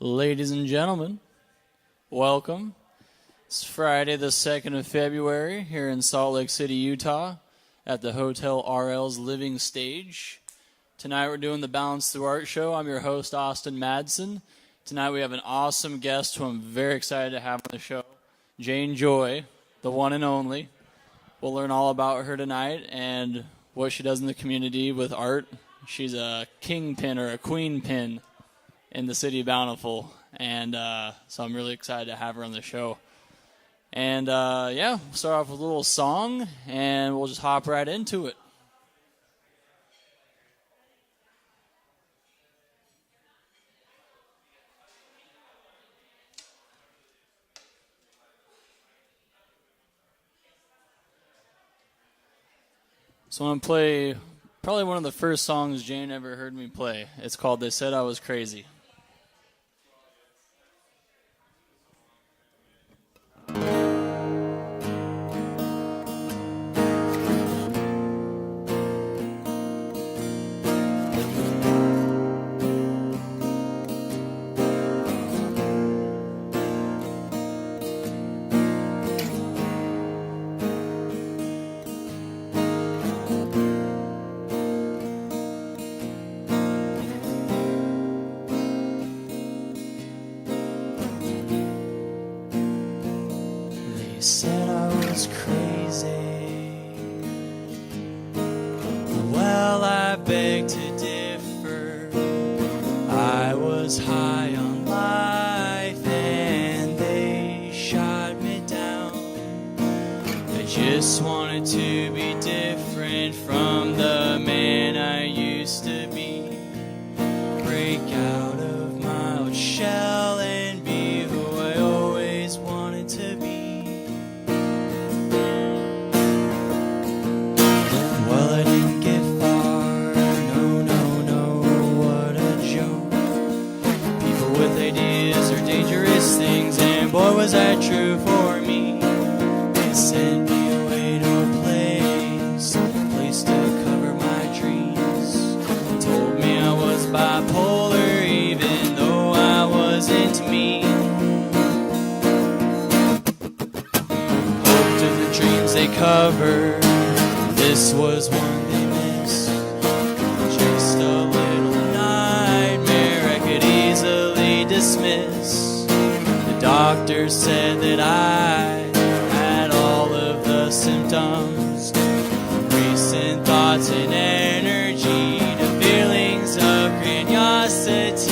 Ladies and gentlemen, welcome. It's Friday the 2nd of February here in Salt Lake City, Utah at the Hotel RL's Living Stage. Tonight we're doing the Balance Through Art show. I'm your host, Austin Madsen. Tonight we have an awesome guest who I'm very excited to have on the show, Jane Joy, the one and only. We'll learn all about her tonight and what she does in the community with art. She's a kingpin or a queen pin in the city of Bountiful, and so I'm really excited to have her on the show. And we'll start off with a little song, and we'll just hop right into it. So I'm going to play probably one of the first songs Jane ever heard me play. It's called They Said I Was Crazy. Said I was crazy. Well, I beg to differ. I was high on life and they shot me down. I just wanted to be different from the man I used to be. Break out of my old shell and be who I always wanted to be. Boy, was that true for me. It sent me away to a place to cover my dreams. Told me I was bipolar even though I wasn't me. Hoped in the dreams they covered, this was one they missed. Just a little nightmare I could easily dismiss. Doctor said that I had all of the symptoms, recent thoughts and energy to feelings of grandiosity.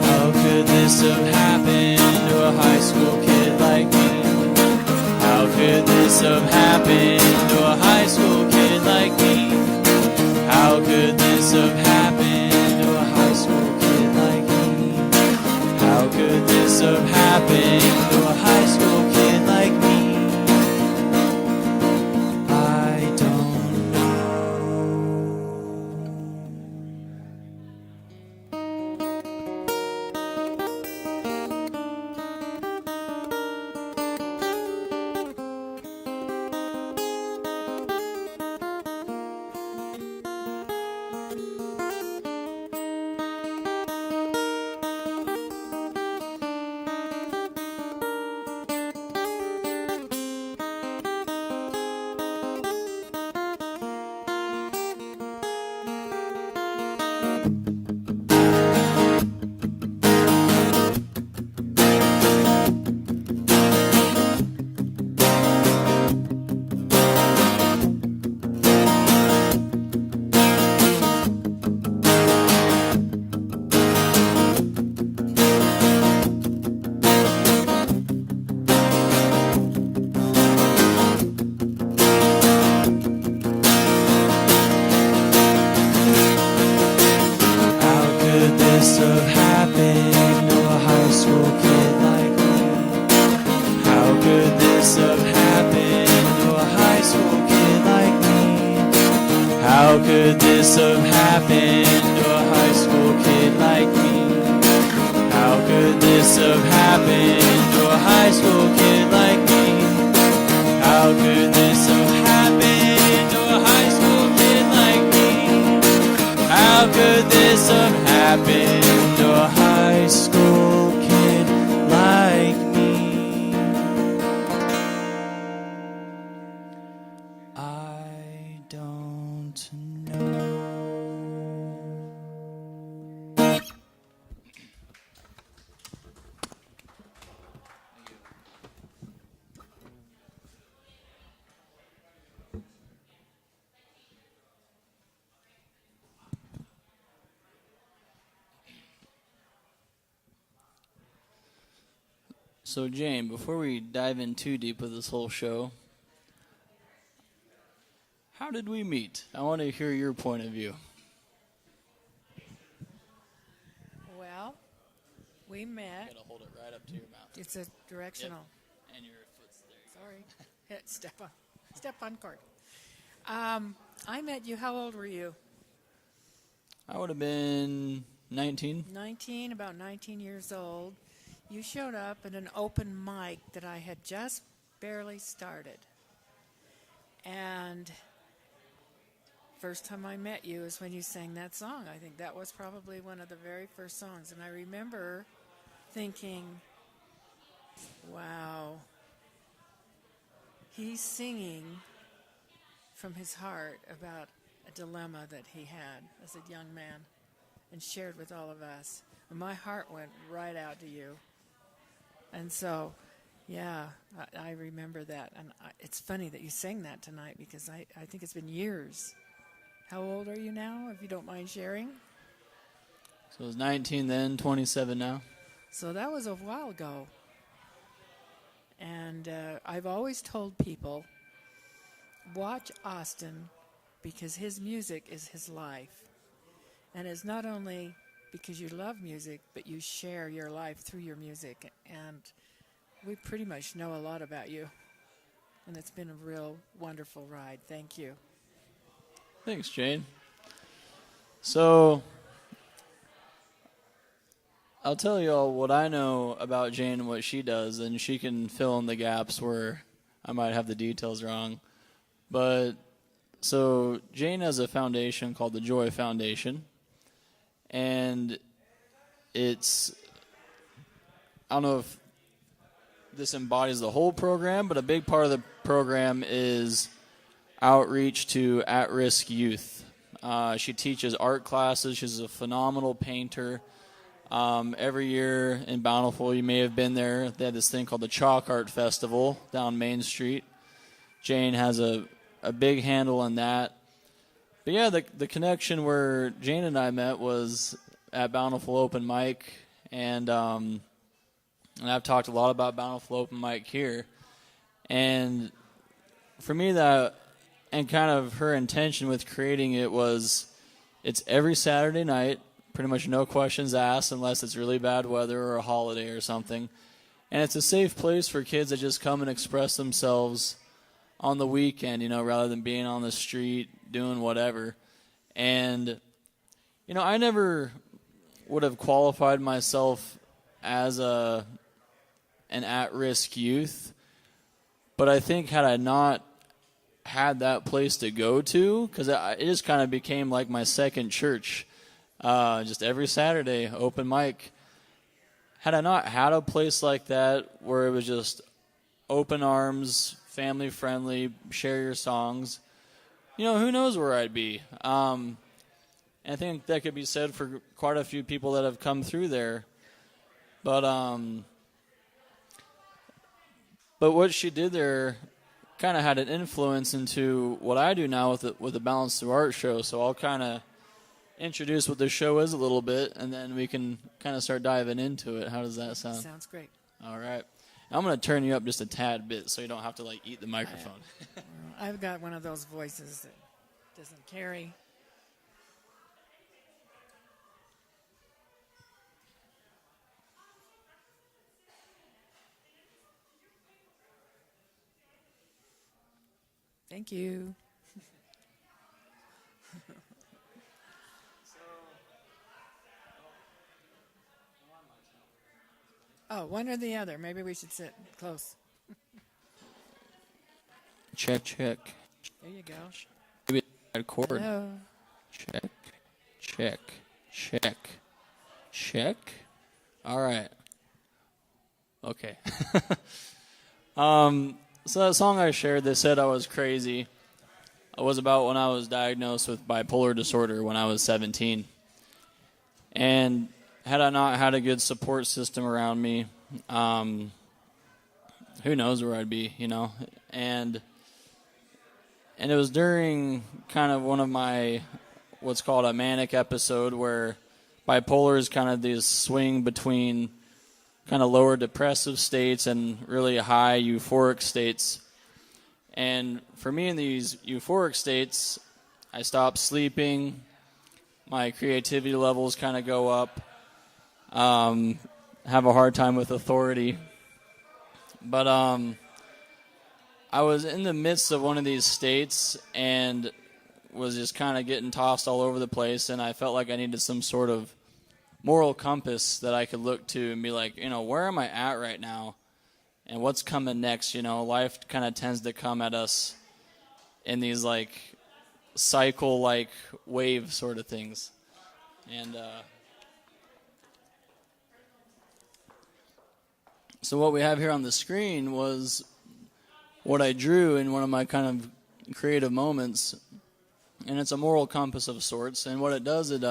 How could this have happened to a high school kid like me? How could this have happened to a high school kid like me? How could this have happened to a high school kid like me? How could this have happened to a high school kid like me? I don't know. How could this have happened to a high school kid like me? How could this have happened to a high school kid like me? How could this have happened to a high school kid like me? How could this have happened to a high school kid like me? I don't know. So, Jane, before we dive in too deep with this whole show, how did we meet? I want to hear your point of view. Well, we met. You gotta hold it right up to your mouth. It's a directional. Yep. And your foot's there. Sorry. Step on cord. I met you. How old were you? I would have been 19. 19, about 19 years old. You showed up at an open mic that I had just barely started. And first time I met you is when you sang that song. I think that was probably one of the very first songs. And I remember thinking, wow, he's singing from his heart about a dilemma that he had as a young man and shared with all of us. And my heart went right out to you. And so, yeah, I remember that. And it's funny that you sang that tonight because I think it's been years. How old are you now, if you don't mind sharing? So I was 19 then, 27 now. So that was a while ago. And I've always told people, watch Austin because his music is his life. And it's not only because you love music, but you share your life through your music. And we pretty much know a lot about you. And it's been a real wonderful ride. Thank you. Thanks, Jane. So, I'll tell you all what I know about Jane and what she does, and she can fill in the gaps where I might have the details wrong. But, so, Jane has a foundation called the Joy Foundation. And it's, I don't know if this embodies the whole program, but a big part of the program is outreach to at-risk youth. She teaches art classes. She's a phenomenal painter. Every year in Bountiful, you may have been there, they had this thing called the Chalk Art Festival down Main Street. Jane has a big handle in that. But yeah, the connection where Jane and I met was at Bountiful Open Mic, and I've talked a lot about Bountiful Open Mic here. And for me, that, and kind of her intention with creating it was, it's every Saturday night, pretty much no questions asked unless it's really bad weather or a holiday or something. And it's a safe place for kids that just come and express themselves on the weekend, rather than being on the street doing whatever. And, I never would have qualified myself as an at-risk youth. But I think had I not had that place to go to, because it just kind of became like my second church, just every Saturday, open mic. Had I not had a place like that where it was just open arms, family friendly, share your songs, who knows where I'd be. And I think that could be said for quite a few people that have come through there. But what she did there kind of had an influence into what I do now with the Balance Through Art show. So I'll kind of introduce what the show is a little bit, and then we can kind of start diving into it. How does that sound? Sounds great. All right. I'm going to turn you up just a tad bit so you don't have to, eat the microphone. I've got one of those voices that doesn't carry. Thank you. Oh, one or the other. Maybe we should sit close. Check, check. There you go. Maybe a chord. Hello. Check, check, check, check. All right. Okay. So that song I shared, They Said I Was Crazy, was about when I was diagnosed with bipolar disorder when I was 17. And had I not had a good support system around me, who knows where I'd be, you know? And it was during kind of one of my what's called a manic episode, where bipolar is kind of this swing between kind of lower depressive states and really high euphoric states. And for me, in these euphoric states, I stop sleeping, my creativity levels kind of go up, have a hard time with authority. But I was in the midst of one of these states and was just kind of getting tossed all over the place, and I felt like I needed some sort of moral compass that I could look to and be like, you know, where am I at right now and what's coming next? You know, life kind of tends to come at us in these like cycle like wave sort of things. And so what we have here on the screen was what I drew in one of my kind of creative moments, and it's a moral compass of sorts. And what it does, it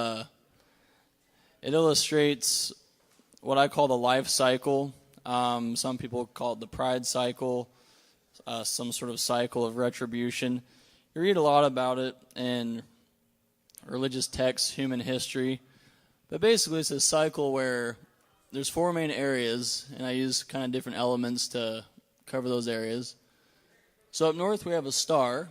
illustrates what I call the life cycle. Some people call it the pride cycle, some sort of cycle of retribution. You read a lot about it in religious texts, human history. But basically it's a cycle where there's four main areas, and I use kind of different elements to cover those areas. So up north we have a star,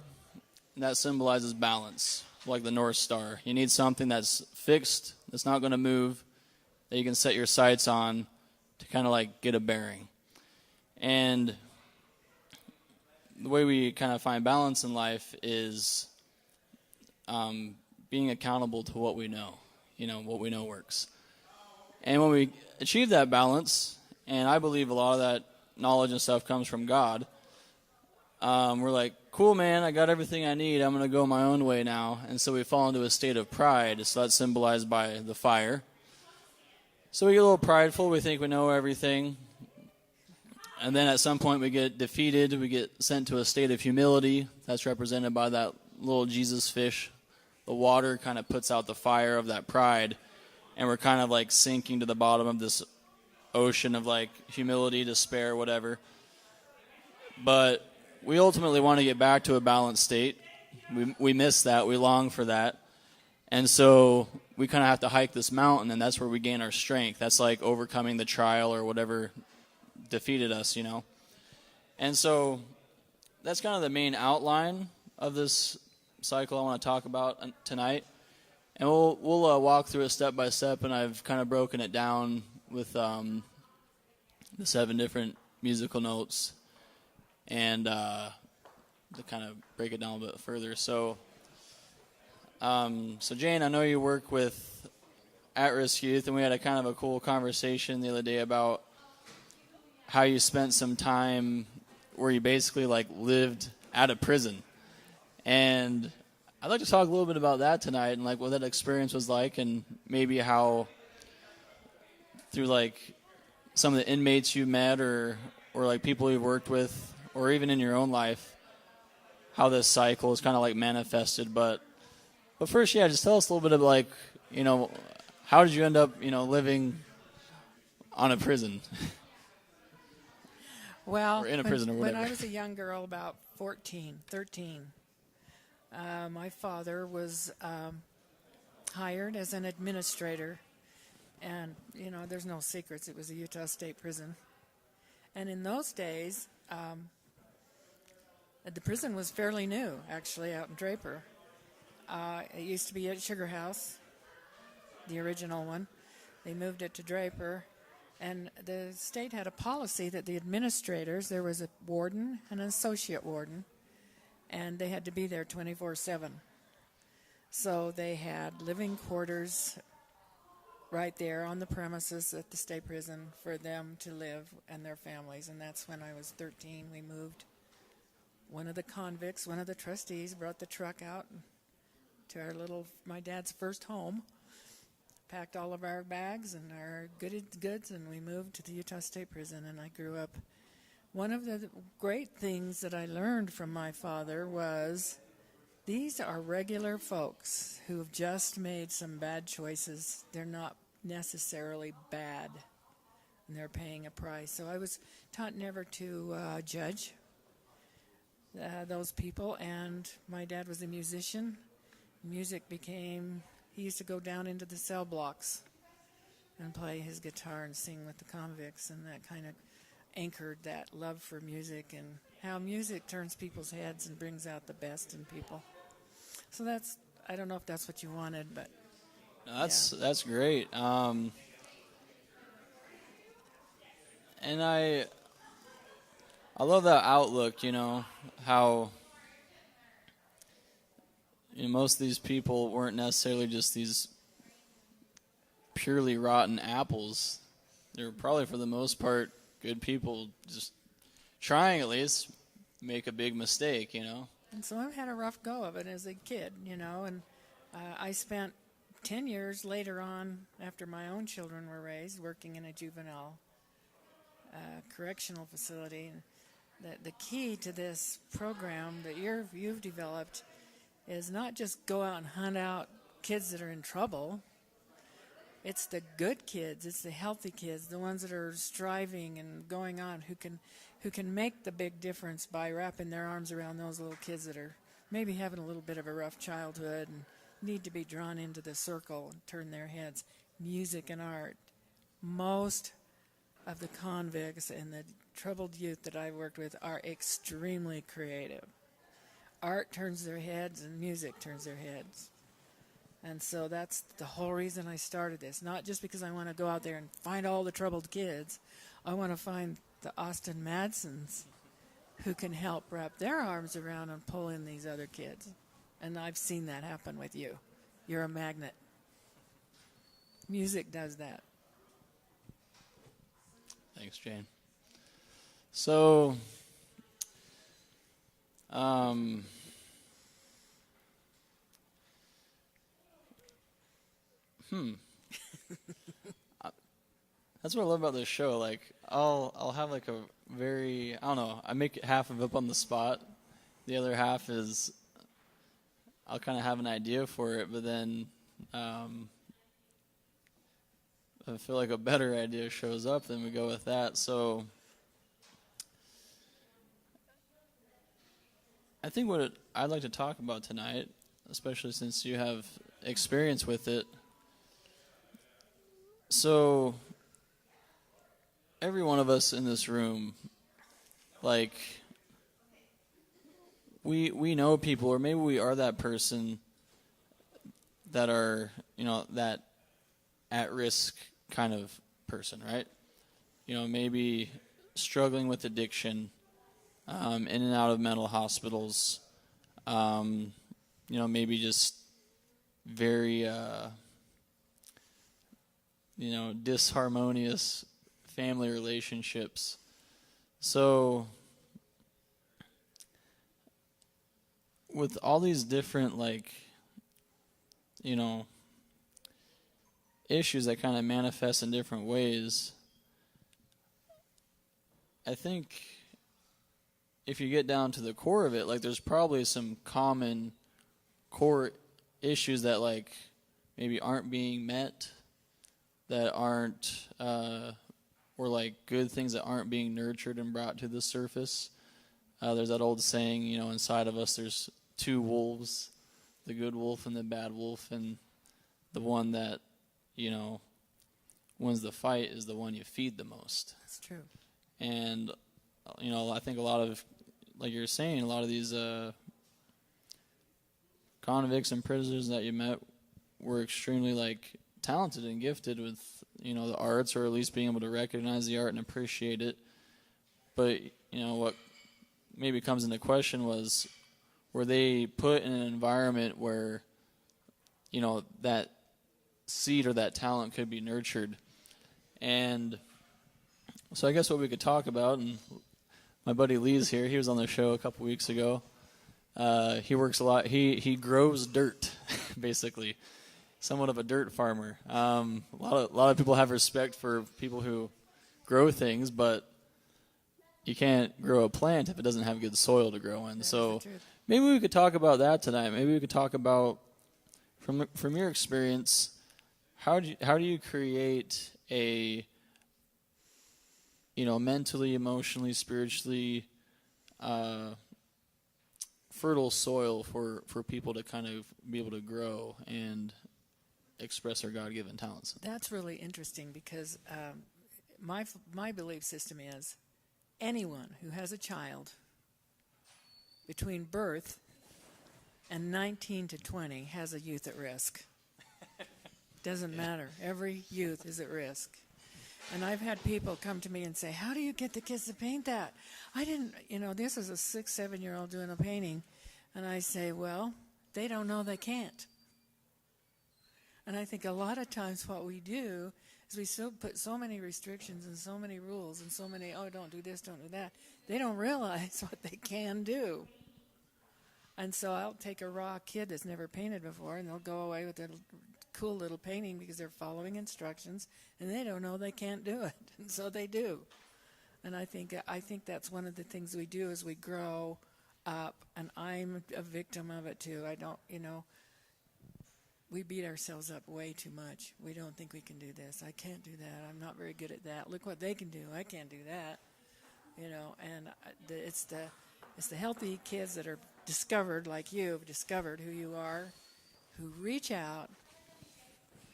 and that symbolizes balance, like the North Star. You need something that's fixed, that's not going to move, that you can set your sights on to kind of like get a bearing. And the way we kind of find balance in life is being accountable to what we know, what we know works. And when we achieve that balance, and I believe a lot of that knowledge and stuff comes from God, we're like, cool, man, I got everything I need. I'm going to go my own way now. And so we fall into a state of pride. So that's symbolized by the fire. So we get a little prideful. We think we know everything. And then at some point we get defeated. We get sent to a state of humility. That's represented by that little Jesus fish. The water kind of puts out the fire of that pride. And we're kind of like sinking to the bottom of this ocean of like humility, despair, whatever. But we ultimately want to get back to a balanced state. We miss that. We long for that. And so we kind of have to hike this mountain, and that's where we gain our strength. That's like overcoming the trial or whatever defeated us, And so that's kind of the main outline of this cycle I want to talk about tonight. And we'll walk through it step by step, and I've kind of broken it down with the 7 different musical notes. And to kind of break it down a bit further. So Jane, I know you work with at-risk youth, and we had a kind of a cool conversation the other day about how you spent some time where you basically like lived at a prison. And I'd like to talk a little bit about that tonight and like what that experience was like, and maybe how through like some of the inmates you met or like people you've worked with, or even in your own life, how this cycle is kind of like manifested. But first, just tell us a little bit of like, how did you end up, living on a prison? Well, or in a prison or whatever. When I was a young girl, about 13, my father was hired as an administrator. And, there's no secrets. It was a Utah State prison. And in those days, the prison was fairly new, actually, out in Draper. It used to be at Sugar House, the original one. They moved it to Draper. And the state had a policy that the administrators, there was a warden and an associate warden, and they had to be there 24/7. So they had living quarters right there on the premises at the state prison for them to live and their families. And that's when I was 13. We moved. One of the convicts, one of the trustees, brought the truck out to my dad's first home, packed all of our bags and our goods, and we moved to the Utah State Prison, and I grew up. One of the great things that I learned from my father was these are regular folks who have just made some bad choices. They're not necessarily bad, and they're paying a price. So I was taught never to judge those people, and my dad was a musician. Music he used to go down into the cell blocks and play his guitar and sing with the convicts, and that kind of anchored that love for music and how music turns people's heads and brings out the best in people. So I don't know if that's what you wanted, but no, that's great. And I love that outlook, how most of these people weren't necessarily just these purely rotten apples. They were probably, for the most part, good people just trying at least make a big mistake, And so I've had a rough go of it as a kid, and I spent 10 years later on, after my own children were raised, working in a juvenile correctional facility. And the key to this program that you've developed is not just go out and hunt out kids that are in trouble. It's the good kids, it's the healthy kids, the ones that are striving and going on, who can make the big difference by wrapping their arms around those little kids that are maybe having a little bit of a rough childhood and need to be drawn into the circle and turn their heads. Music and art. Most of the convicts and the troubled youth that I've worked with are extremely creative. Art turns their heads and music turns their heads. And so that's the whole reason I started this. Not just because I want to go out there and find all the troubled kids. I want to find the Austin Madsens who can help wrap their arms around and pull in these other kids. And I've seen that happen with you. You're a magnet. Music does that. Thanks, Jane. So, that's what I love about this show. Like, I'll have like a very, I don't know, I make half of it up on the spot. The other half is I'll kind of have an idea for it, but then I feel like a better idea shows up, then we go with that. So I think what I'd like to talk about tonight, especially since you have experience with it. So every one of us in this room, like, we know people, or maybe we are that person that are, that at-risk kind of person, right? Maybe struggling with addiction, in and out of mental hospitals, maybe just very, disharmonious family relationships. So with all these different, issues that kind of manifest in different ways, I think if you get down to the core of it, there's probably some common core issues that, maybe aren't being met, that aren't, or good things that aren't being nurtured and brought to the surface. There's that old saying, inside of us there's two wolves, the good wolf and the bad wolf, and the one that, wins the fight is the one you feed the most. That's true. And, I think a lot of, like you're saying, a lot of these convicts and prisoners that you met were extremely, talented and gifted with, the arts, or at least being able to recognize the art and appreciate it. But, what maybe comes into question was, were they put in an environment where, that seed or that talent could be nurtured. And so I guess what we could talk about, and my buddy Lee's here. He was on the show a couple weeks ago. He works a lot. He grows dirt, basically. Somewhat of a dirt farmer. A lot of people have respect for people who grow things, but you can't grow a plant if it doesn't have good soil to grow in. So maybe we could talk about that tonight. Maybe we could talk about, from your experience, how do you create a mentally, emotionally, spiritually fertile soil for people to kind of be able to grow and express their God-given talents? That's really interesting because my belief system is anyone who has a child between birth and 19 to 20 has a youth at risk. Doesn't matter. Every youth is at risk. And I've had people come to me and say, how do you get the kids to paint that? I didn't, this is a 6, 7-year-old doing a painting. And I say, well, they don't know they can't. And I think a lot of times what we do is we still put so many restrictions and so many rules and so many, don't do this, don't do that. They don't realize what they can do. And so I'll take a raw kid that's never painted before, and they'll go away with a cool little painting because they're following instructions, and they don't know they can't do it. And so they do. And I think that's one of the things we do is we grow up, and I'm a victim of it too. I don't, we beat ourselves up way too much. We don't think we can do this. I can't do that. I'm not very good at that. Look what they can do. I can't do that. And it's the healthy kids that are discovered, like you've discovered who you are, who reach out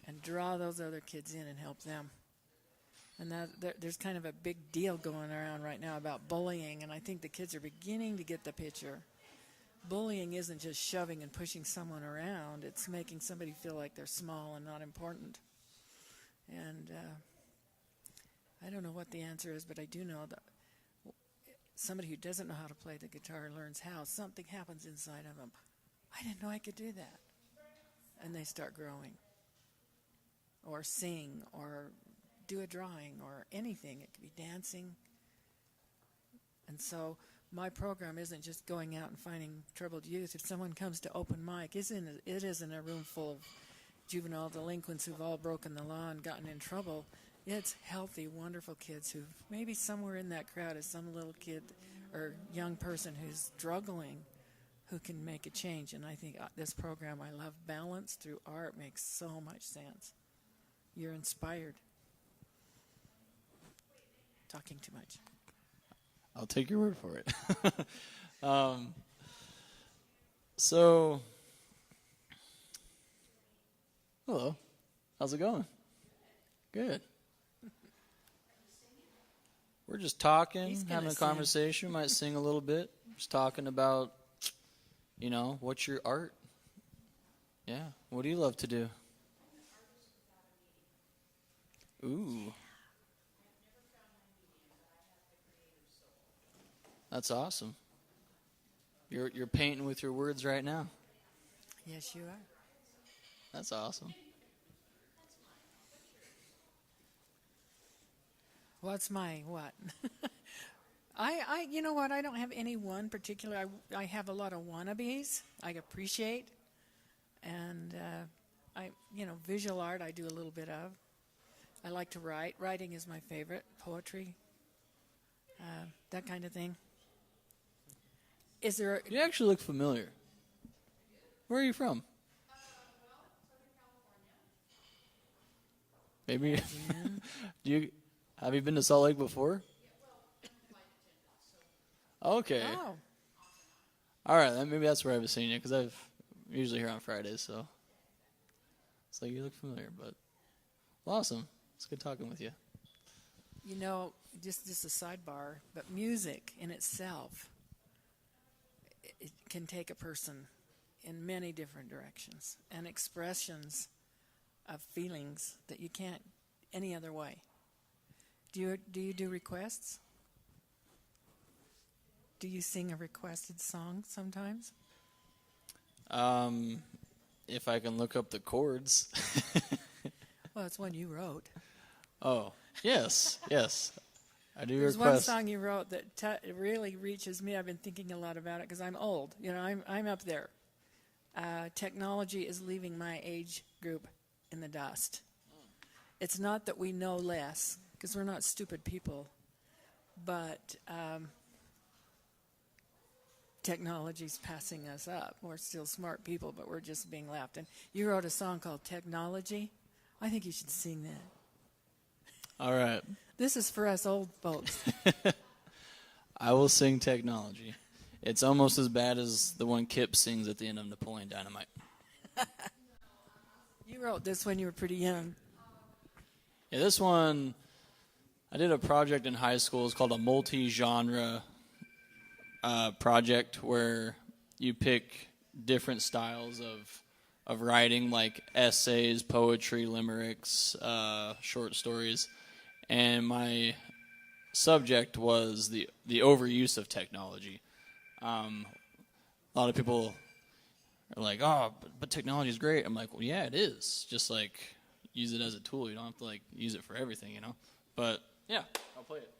and draw those other kids in and help them. And there's kind of a big deal going around right now about bullying, and I think the kids are beginning to get the picture. Bullying isn't just shoving and pushing someone around. It's making somebody feel like they're small and not important. And I don't know what the answer is, but I do know that somebody who doesn't know how to play the guitar learns how. Something happens inside of them. I didn't know I could do that. And they start growing. Or sing, or do a drawing, or anything. It could be dancing. And so my program isn't just going out and finding troubled youth. If someone comes to open mic, it isn't a room full of juvenile delinquents who've all broken the law and gotten in trouble. It's healthy, wonderful kids who maybe somewhere in that crowd is some little kid or young person who's struggling who can make a change. And I think this program, I love balance through art, makes so much sense. You're inspired. Talking too much. I'll take your word for it. So, hello. How's it going? Good. We're just talking, having a conversation. Might sing a little bit. Just talking about, what's your art? Yeah. What do you love to do? Ooh. That's awesome. You're painting with your words right now. Yes, you are. That's awesome. What's my what? You know what? I don't have any one particular. I have a lot of wannabes. I appreciate, and visual art I do a little bit of. I like to write. Writing is my favorite. Poetry, that kind of thing. Is there? You actually look familiar. Where are you from? Maybe. Have you been to Salt Lake before? Okay. Oh. All right, then maybe that's where I've seen you, because I'm usually here on Fridays, so it's like you look familiar. But awesome. It's good talking with you. Just a sidebar, but music in itself, it can take a person in many different directions and expressions of feelings that you can't any other way. Do you do requests? Do you sing a requested song sometimes? If I can look up the chords. Well, it's one you wrote. Oh, yes, yes. I do There's one request. song you wrote that really reaches me. I've been thinking a lot about it because I'm old. You know, I'm up there. Technology is leaving my age group in the dust. It's not that we know less, because we're not stupid people, but technology's passing us up. We're still smart people, but we're just being left. And you wrote a song called Technology. I think you should sing that. All right. This is for us old folks. I will sing Technology. It's almost as bad as the one Kip sings at the end of Napoleon Dynamite. You wrote this when you were pretty young. Yeah, this one, I did a project in high school. It's called a multi-genre project where you pick different styles of writing, like essays, poetry, limericks, short stories. And my subject was the overuse of technology. A lot of people are like, oh, but technology is great. I'm like, well, yeah, it is. Just like use it as a tool. You don't have to like use it for everything, you know. But yeah, I'll play it.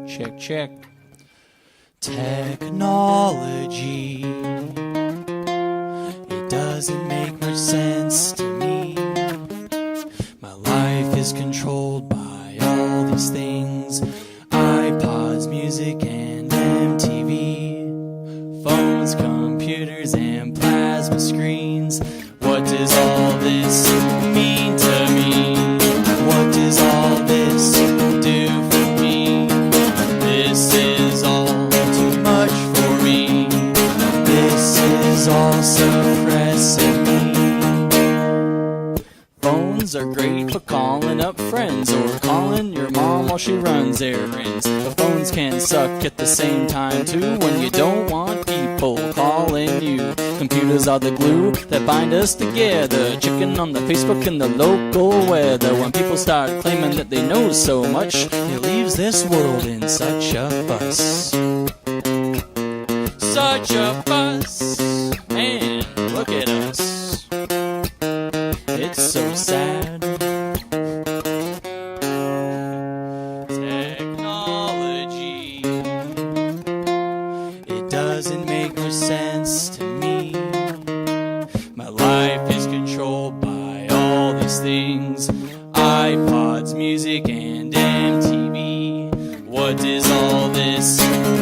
Check, check. Technology. It doesn't make much sense to me. My life is controlled by all these things. iPods, music, and MTV. Phones, computers, and plasma screens. What does all this mean to me? What does all this do for me? This is all too much for me. This is all suppressing me. Phones are great for calling up friends or calling your mom while she runs errands. But phones can suck at the same time too when you don't want people calling you. Computers are the glue that bind us together. Checking on the Facebook and the local weather. When people start claiming that they know so much, it leaves this world in such a fuss. Such a fuss. Man, look at us. It's so sad. Technology. It doesn't make much sense to me. My life is controlled by all these things. iPods, music, and MTV. What does all this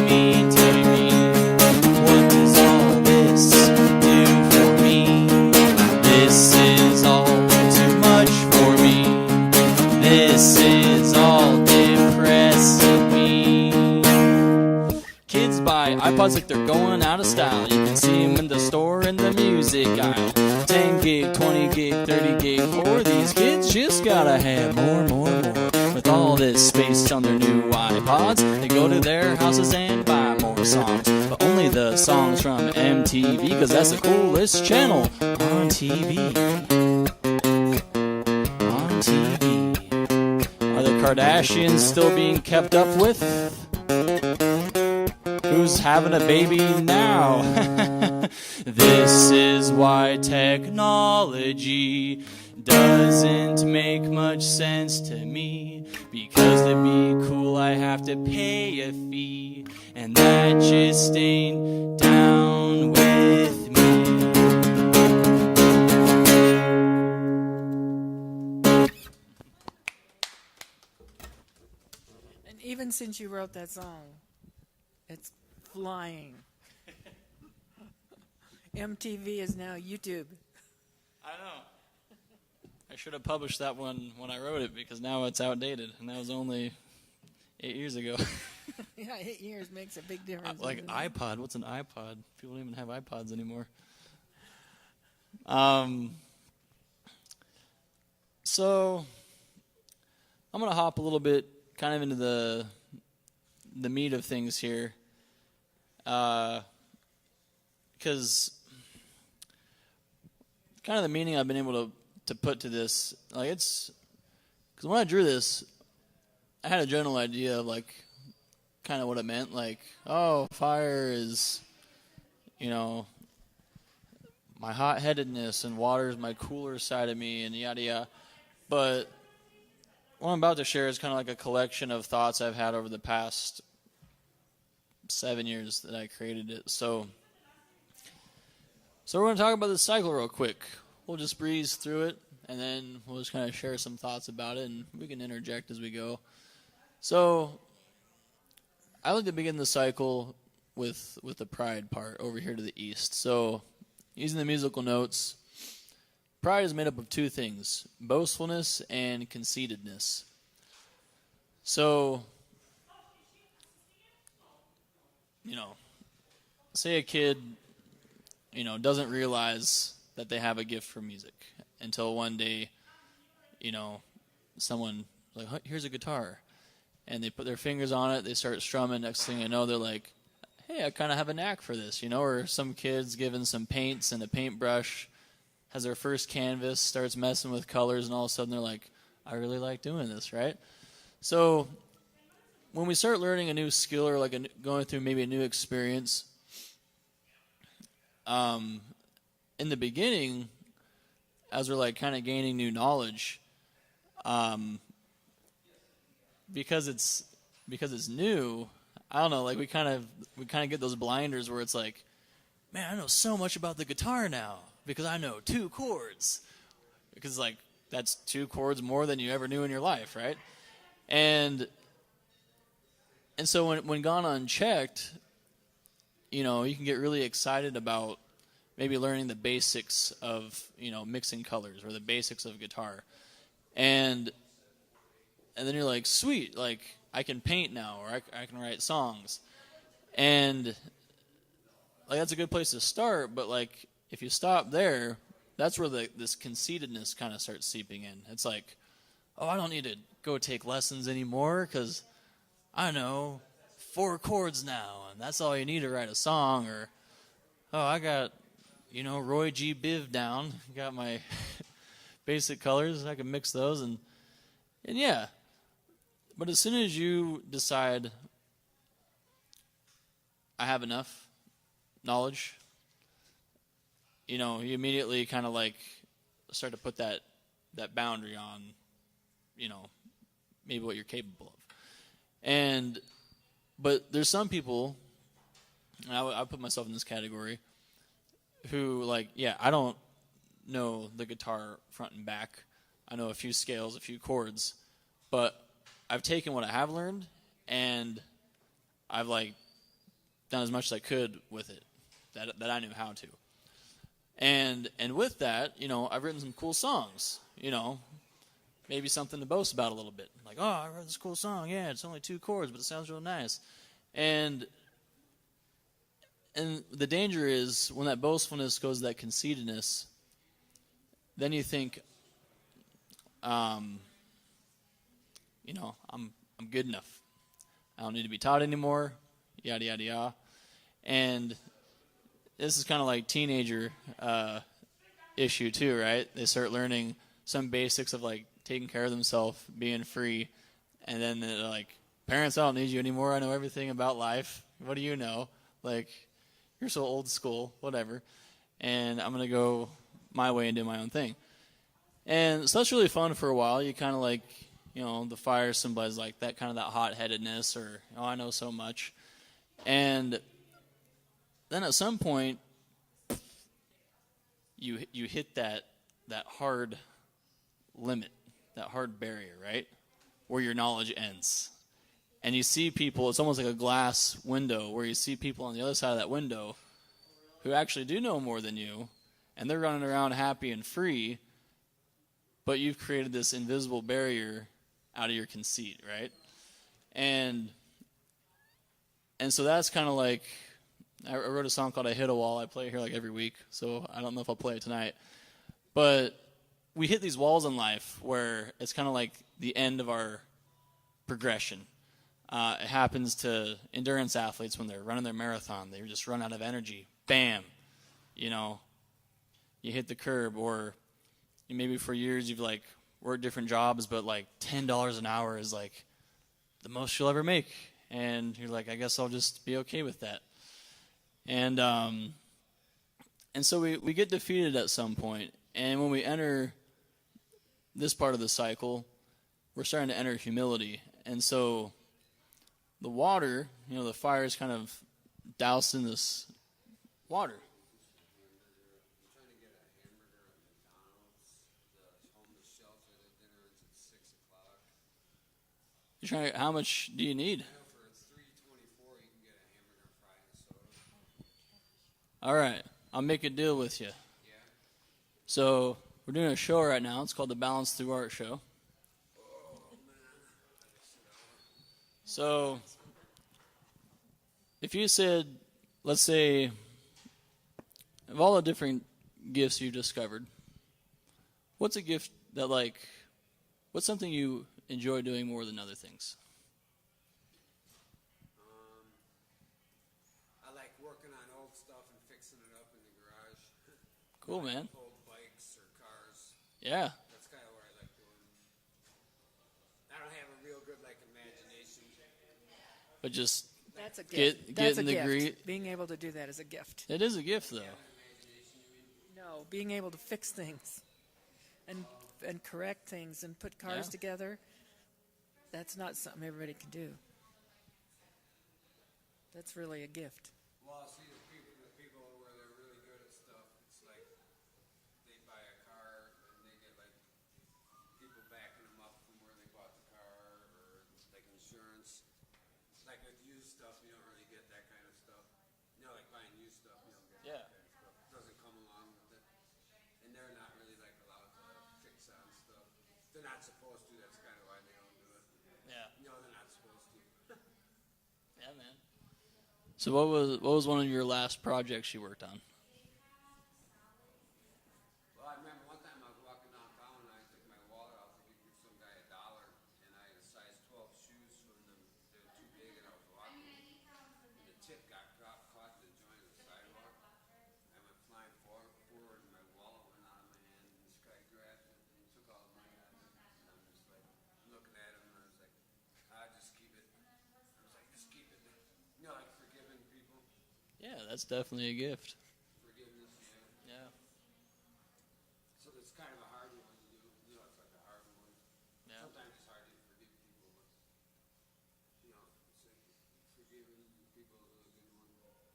mean to me? What does all this do for me? This is all too much for me. This is all depressing me. Kids buy iPods like they're going out of style. You can see them in the store in the music aisle. 10 gig, 20 gig, 30 gig. For these kids just gotta have more. With all this space on their new iPods, they go to their houses and buy more songs. But only the songs from MTV, cause that's the coolest channel on TV. On TV. Are the Kardashians still being kept up with? Who's having a baby now? This is why technology doesn't make much sense to me. Because to be cool I have to pay a fee, and that just ain't down with me. And even since you wrote that song, it's flying. MTV is now YouTube. I know. I should have published that one when I wrote it, because now it's outdated, and that was only 8 years ago. Yeah, 8 years makes a big difference. Like iPod, what's an iPod? People don't even have iPods anymore. So I'm gonna hop a little bit kind of into the meat of things here, because kind of the meaning I've been able to put to this, like, it's Because when I drew this, I had a general idea of like kind of what it meant. Like, oh, fire is, you know, my hot-headedness, and water is my cooler side of me, and yada yada. But what I'm about to share is kind of like a collection of thoughts I've had over the past 7 years that I created it. So we're going to talk about this cycle real quick. We'll just breeze through it, and then we'll just kind of share some thoughts about it, and we can interject as we go. So I like to begin the cycle with the pride part over here to the east. So using the musical notes, pride is made up of two things, boastfulness and conceitedness. So, say a kid, doesn't realize that they have a gift for music until one day, someone like, here's a guitar. And they put their fingers on it, they start strumming, next thing you know, they're like, hey, I kind of have a knack for this, or some kid's given some paints and a paintbrush, has their first canvas, starts messing with colors, and all of a sudden they're like, I really like doing this, right? So when we start learning a new skill or like going through maybe a new experience, in the beginning, as we're like kind of gaining new knowledge, because it's new, I don't know, like we kind of get those blinders where it's like, man, I know so much about the guitar now because I know 2 chords. Because like that's 2 chords more than you ever knew in your life, right? And so when gone unchecked, you can get really excited about maybe learning the basics of, mixing colors or the basics of guitar. And then you're like, sweet, like I can paint now, or I can write songs. And like that's a good place to start, but like if you stop there, that's where this conceitedness kind of starts seeping in. It's like, oh, I don't need to go take lessons anymore because I know 4 chords now, and that's all you need to write a song. Or, oh, I got, Roy G. Biv down. Got my basic colors. I can mix those, and yeah. But as soon as you decide, I have enough knowledge, you immediately kind of like start to put that boundary on, maybe what you're capable of. But there's some people, and I put myself in this category, who like, yeah, I don't know the guitar front and back. I know a few scales, a few chords, but I've taken what I have learned, and I've like done as much as I could with it that I knew how to. And with that, I've written some cool songs, maybe something to boast about a little bit. Like, oh, I wrote this cool song. Yeah, it's only 2 chords, but it sounds real nice. And the danger is when that boastfulness goes to that conceitedness, then you think, I'm good enough. I don't need to be taught anymore, yada, yada, yada. And this is kind of like teenager issue too, right? They start learning some basics of like taking care of themselves, being free, and then they're like, parents, I don't need you anymore. I know everything about life. What do you know? Like, you're so old school, whatever. And I'm going to go my way and do my own thing. And so that's really fun for a while. You kind of like, the fire symbolizes like that kind of that hot-headedness or, oh, I know so much. And then at some point, you hit that hard limit, that hard barrier, right? Where your knowledge ends. And you see people, it's almost like a glass window where you see people on the other side of that window who actually do know more than you, and they're running around happy and free, but you've created this invisible barrier out of your conceit, right? And so that's kind of like, I wrote a song called I Hit a Wall. I play it here like every week, so I don't know if I'll play it tonight. But we hit these walls in life where it's kind of like the end of our progression. It happens to endurance athletes when they're running their marathon. They just run out of energy. Bam. You hit the curb. Or maybe for years you've like work different jobs, but like $10 an hour is like the most you'll ever make. And you're like, I guess I'll just be okay with that. And so we get defeated at some point. And when we enter this part of the cycle, we're starting to enter humility. And so the water, the fire is kind of doused in this water. You're trying to, how much do you need? All right, I'll make a deal with you. So we're doing a show right now. It's called the Balance Through Art Show. So if you said, let's say, of all the different gifts you discovered, what's a gift that what's something you enjoy doing more than other things? I like working on old stuff and fixing it up in the garage. Cool, man. Old bikes or cars. Yeah. That's kind of what I like doing. I don't have a real good imagination. But just That's a gift. Get in the gift. Being able to do that is a gift. It is a gift, though. No, being able to fix things and correct things and put cars together, that's not something everybody can do. That's really a gift. Well, see, the people where they're really good at stuff, it's like they buy a car and they get people backing them up from where they bought the car, or insurance. Like with used stuff, you don't really get that kind of stuff. Like buying used stuff, you don't get that kind of stuff. It doesn't come along with it. And they're not really allowed to fix on stuff. They're not supposed to. That's kind of why they don't do it. Yeah. They're not supposed to. Yeah, man. So what was one of your last projects you worked on? Well, I remember one time I was walking downtown and I took my wallet out to give some guy $1, and I had a size 12 shoes from them. They were too big, and I was walking, and the tip caught in the joint of the sidewalk. I went flying forward, and my wallet went out of my hand, and this guy grabbed it and he took all the money out of it. And I'm just looking at him, and I was like, just keep it. I was like, just keep it. Forgiving people. Yeah, that's definitely a gift. Forgiveness, yeah. Yeah. So it's kind of a hard one to do. It's like a hard one. Yeah. Sometimes it's hard to forgive people, but it's like forgiving people is a good one.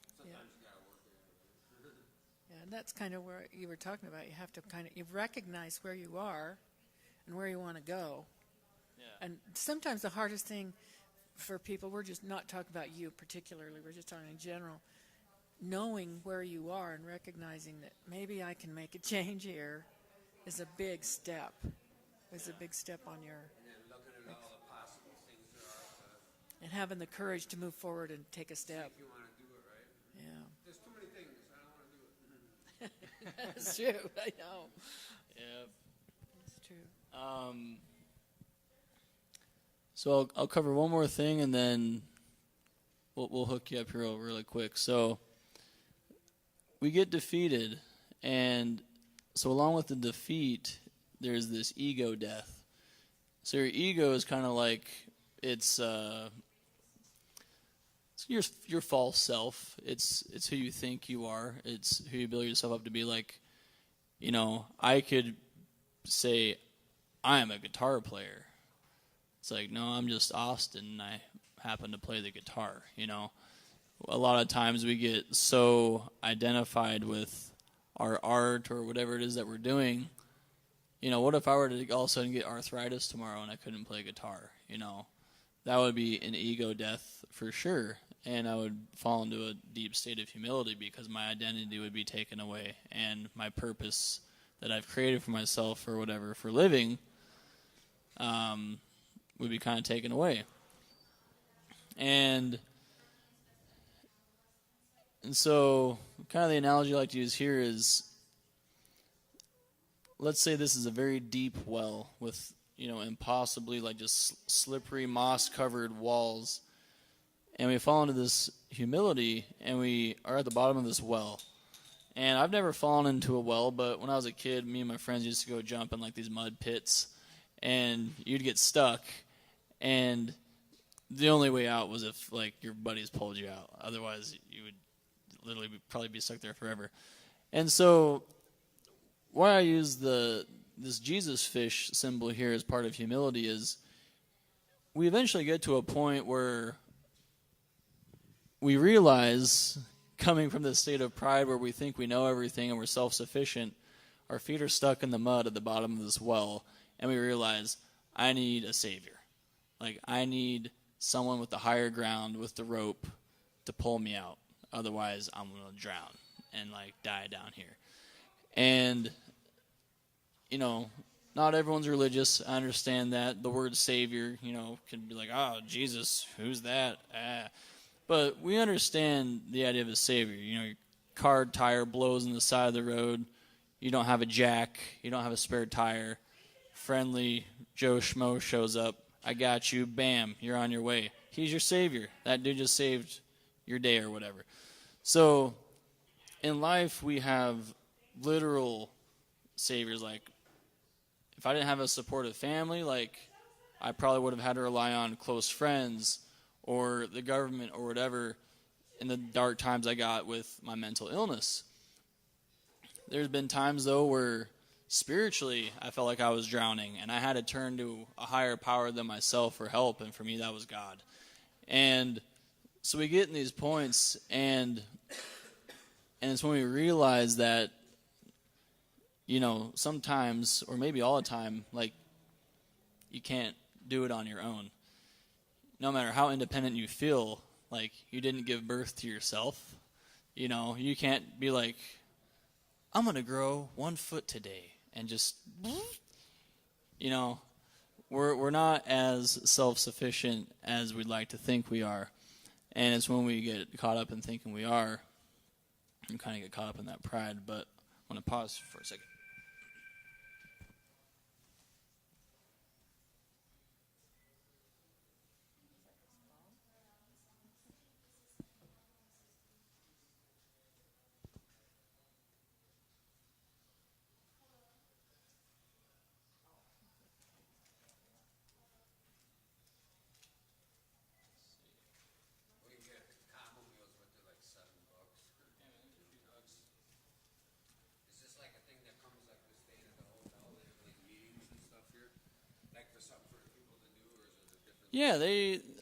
Sometimes you gotta work at it. Yeah, and that's kind of where you were talking about. You have to you recognize where you are and where you want to go. Yeah. And sometimes the hardest thing for people, we're just not talking about you particularly, we're just talking in general, knowing where you are and recognizing that maybe I can make a change here is a big step. It's a big step on your... And then looking at all the possible things there are and having the courage to move forward and take a step. if you want to do it, right? Yeah. There's too many things. I don't want to do it. That's true. I know. Yeah. That's true. So I'll cover one more thing, and then we'll hook you up here really quick. So we get defeated, and so along with the defeat, there's this ego death. So your ego is kind of like it's your false self. It's who you think you are. It's who you build yourself up to be. I could say I am a guitar player. It's like, no, I'm just Austin, and I happen to play the guitar, A lot of times we get so identified with our art or whatever it is that we're doing. What if I were to all of a sudden get arthritis tomorrow and I couldn't play guitar? That would be an ego death for sure, and I would fall into a deep state of humility because my identity would be taken away, and my purpose that I've created for myself or whatever for living would be kind of taken away. And so kind of the analogy I like to use here is, let's say this is a very deep well with, impossibly just slippery moss-covered walls. And we fall into this humility, and we are at the bottom of this well. And I've never fallen into a well, but when I was a kid, me and my friends used to go jump in like these mud pits, and you'd get stuck, and the only way out was if like your buddies pulled you out. Otherwise, you would literally probably be stuck there forever. And so, why I use this Jesus fish symbol here as part of humility is we eventually get to a point where we realize, coming from this state of pride where we think we know everything and we're self-sufficient, our feet are stuck in the mud at the bottom of this well, and we realize, I need a savior. Like, I need someone with the higher ground with the rope to pull me out. Otherwise, I'm going to drown and, like, die down here. And, you know, not everyone's religious. I understand that. The word savior, you know, can be like, oh, Jesus, who's that? But we understand the idea of a savior. You know, your car tire blows on the side of the road. You don't have a jack. You don't have a spare tire. Friendly Joe Schmo shows up. I got you. Bam, you're on your way. He's your savior. That dude just saved your day or whatever. So in life, we have literal saviors. Like, if I didn't have a supportive family, like, I probably would have had to rely on close friends or the government or whatever in the dark times I got with my mental illness. There's been times, though, where spiritually I felt like I was drowning, and I had to turn to a higher power than myself for help, and for me that was God. And so we get in these points, and it's when we realize that, you know, sometimes, or maybe all the time, like, you can't do it on your own. No matter how independent you feel, like, you didn't give birth to yourself. You know, you can't be like, I'm going to grow 1 foot today and just, you know, we're not as self-sufficient as we'd like to think we are. And it's when we get caught up in thinking we are, and kind of get caught up in that pride. But I want to pause for a second. We can get combo meals with it, like $7 or $2. Is this like a thing that comes like with staying at the hotel? They have like meetings and stuff here, like for something for people to do, or is it a different? Yeah,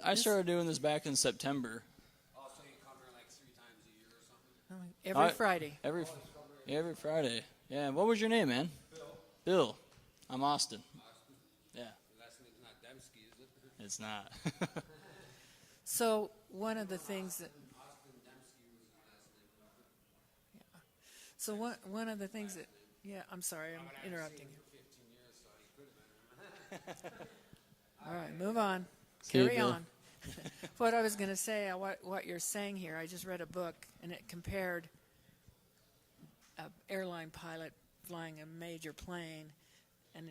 I started doing this back in September. Oh, so you come here like 3 times a year or something? Every Friday. Every Friday. Yeah, what was your name, man? Bill. I'm Austin. Yeah. The last name's not Dembski, is it? It's not. So one of the things that Austin Dembski was his last name. So one of the things that, yeah, I'm sorry, I'm interrupting you. For 15 years, so he could have been. All right, move on. Okay, Carry Bill. on. What I was going to say, what you're saying here, I just read a book, and it compared an airline pilot flying a major plane, and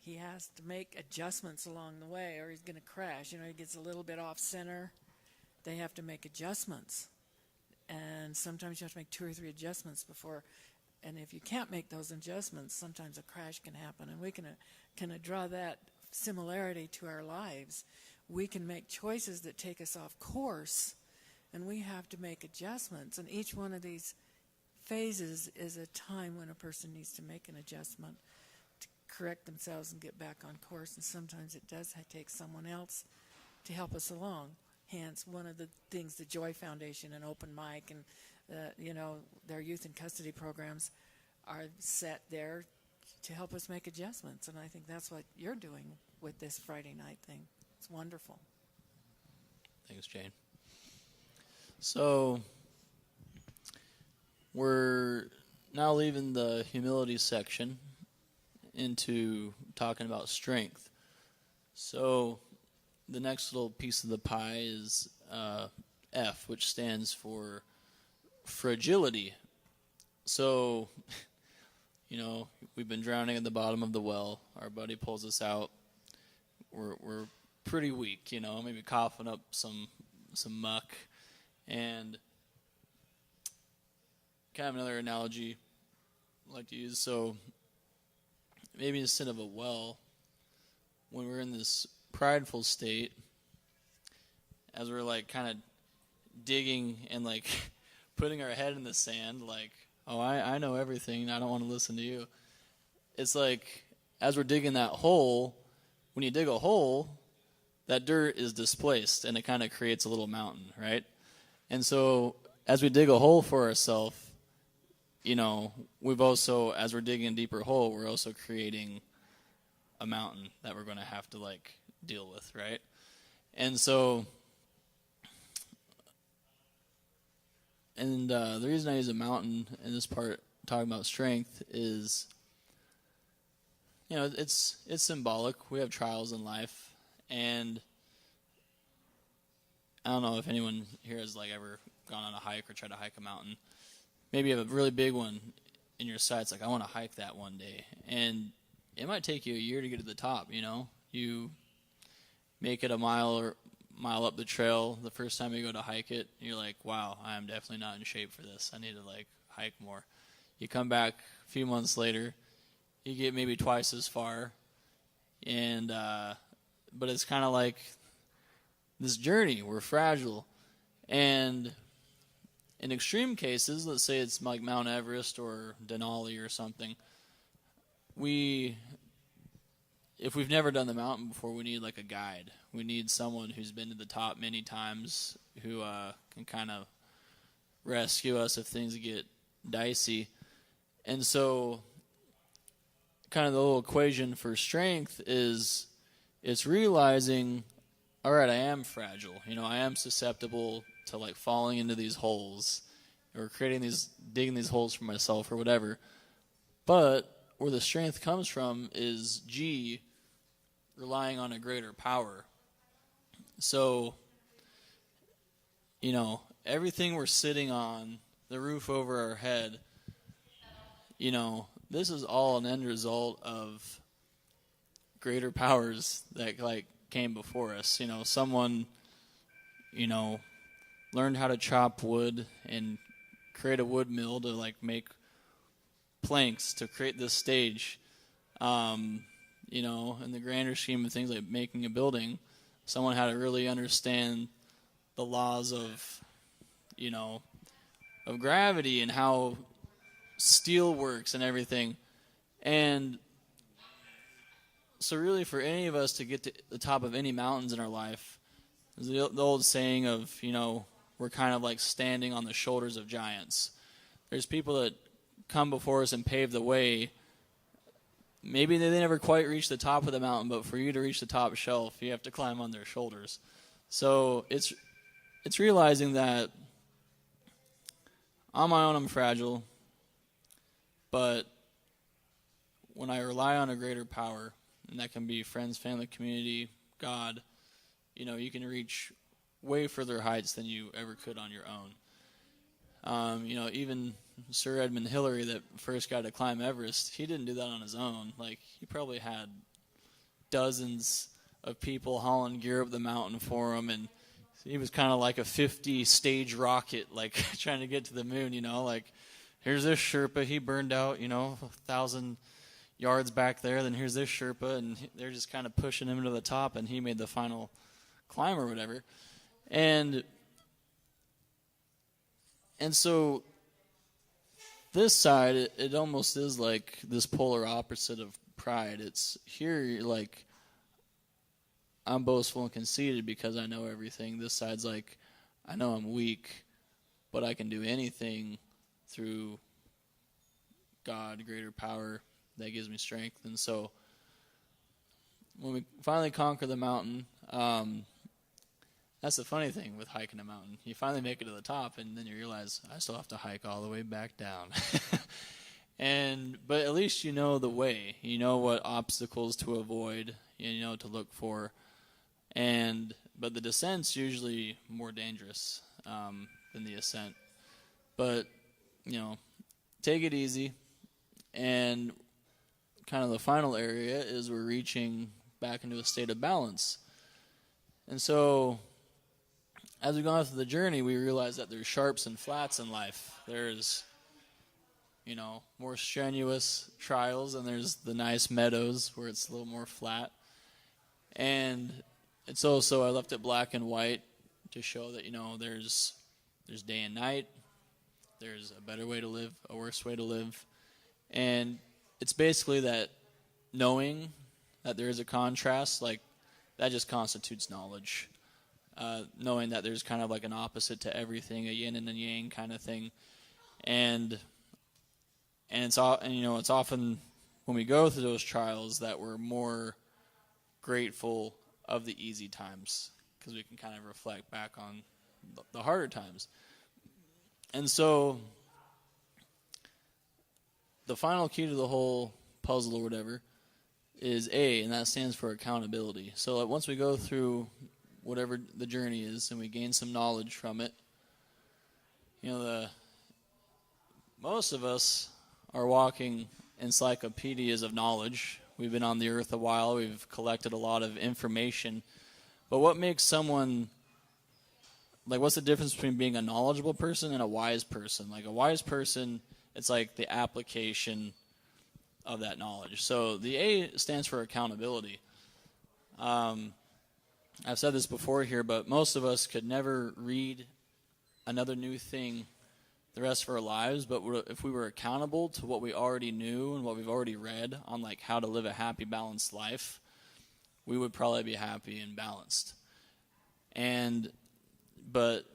he has to make adjustments along the way, or he's going to crash. You know, he gets a little bit off center. They have to make adjustments. And sometimes you have to make 2 or 3 adjustments before, and if you can't make those adjustments, sometimes a crash can happen. And we can draw that similarity to our lives. We can make choices that take us off course, and we have to make adjustments. And each one of these phases is a time when a person needs to make an adjustment to correct themselves and get back on course. And sometimes it does take someone else to help us along. Hence, one of the things the Joy Foundation and Open Mic and their youth in custody programs are set there to help us make adjustments. And I think that's what you're doing with this Friday night thing. It's wonderful. Thanks, Jane. So we're now leaving the humility section into talking about strength. So the next little piece of the pie is F, which stands for fragility. So, you know, we've been drowning at the bottom of the well. Our buddy pulls us out. We're pretty weak, you know, maybe coughing up some muck, and kind of another analogy I like to use. So maybe instead of a well, when we're in this prideful state, as we're like kind of digging and like putting our head in the sand, like, oh, I know everything, I don't want to listen to you. It's like, as we're digging that hole, when you dig a hole, that dirt is displaced and it kind of creates a little mountain, right? And so as we dig a hole for ourselves, we've also, as we're digging a deeper hole, we're also creating a mountain that we're going to have to like deal with, right? And so, the reason I use a mountain in this part, talking about strength, is, it's symbolic. We have trials in life, and I don't know if anyone here has like ever gone on a hike or tried to hike a mountain. Maybe you have a really big one in your sights, like, I want to hike that one day. And it might take you a year to get to the top, You make it a mile up the trail. The first time you go to hike it, you're like, wow, I am definitely not in shape for this. I need to like hike more. You come back a few months later, you get maybe twice as far. And but it's kind of like this journey. We're fragile. And in extreme cases, let's say it's like Mount Everest or Denali or something, if we've never done the mountain before, we need like a guide. We need someone who's been to the top many times, who can kind of rescue us if things get dicey. And so kind of the little equation for strength is, it's realizing, all right, I am fragile. I am susceptible to like falling into these holes or digging these holes for myself or whatever. But where the strength comes from is G, relying on a greater power. So, everything we're sitting on, the roof over our head, this is all an end result of greater powers that like came before us. Someone, learned how to chop wood and create a wood mill to like make planks to create this stage. In the grander scheme of things, like making a building, someone had to really understand the laws of gravity and how steel works and everything. And so really, for any of us to get to the top of any mountains in our life, there's the old saying of, we're kind of like standing on the shoulders of giants. There's people that come before us and pave the way. Maybe they never quite reach the top of the mountain, but for you to reach the top shelf, you have to climb on their shoulders. So it's realizing that on my own I'm fragile, but when I rely on a greater power, and that can be friends, family, community, God, you can reach way further heights than you ever could on your own. Even Sir Edmund Hillary, that first guy to climb Everest, he didn't do that on his own. Like, he probably had dozens of people hauling gear up the mountain for him, and he was kind of like a 50-stage rocket, like trying to get to the moon. Like, here's this Sherpa, he burned out 1,000 yards back there. Then here's this Sherpa, and they're just kind of pushing him to the top, and he made the final climb or whatever. And so this side, it almost is like this polar opposite of pride. It's here, you're like, I'm boastful and conceited because I know everything. This side's like, I know I'm weak, but I can do anything through God, greater power that gives me strength. And so when we finally conquer the mountain, that's the funny thing with hiking a mountain. You finally make it to the top, and then you realize, I still have to hike all the way back down. But at least you know the way. You know what obstacles to avoid, to look for. But the descent's usually more dangerous than the ascent. But, take it easy. And kind of the final area is we're reaching back into a state of balance. And so as we go on through the journey, we realize that there's sharps and flats in life. There's more strenuous trials, and there's the nice meadows where it's a little more flat. And it's also, I left it black and white to show that, there's day and night, there's a better way to live, a worse way to live. And it's basically that knowing that there is a contrast, like, that just constitutes knowledge. Knowing that there's kind of like an opposite to everything, a yin and a yang kind of thing. And it's often when we go through those trials that we're more grateful of the easy times, because we can kind of reflect back on the harder times. And so the final key to the whole puzzle or whatever is A, and that stands for accountability. So once we go through whatever the journey is and we gain some knowledge from it, most of us are walking encyclopedias of knowledge. We've been on the earth a while. We've collected a lot of information. But what makes someone, like, what's the difference between being a knowledgeable person and a wise person? Like, a wise person, it's like the application of that knowledge. So the A stands for accountability. I've said this before here, but most of us could never read another new thing the rest of our lives, but if we were accountable to what we already knew and what we've already read on, like, how to live a happy, balanced life, we would probably be happy and balanced. But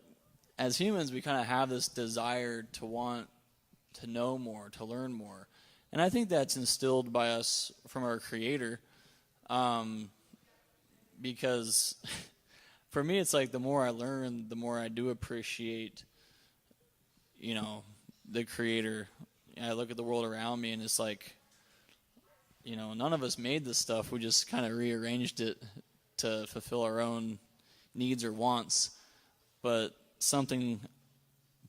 as humans, we kind of have this desire to want to know more, to learn more. And I think that's instilled by us from our Creator, because for me, it's like the more I learn, the more I do appreciate the Creator. I look at the world around me, and it's like, none of us made this stuff. We just kind of rearranged it to fulfill our own needs or wants. But something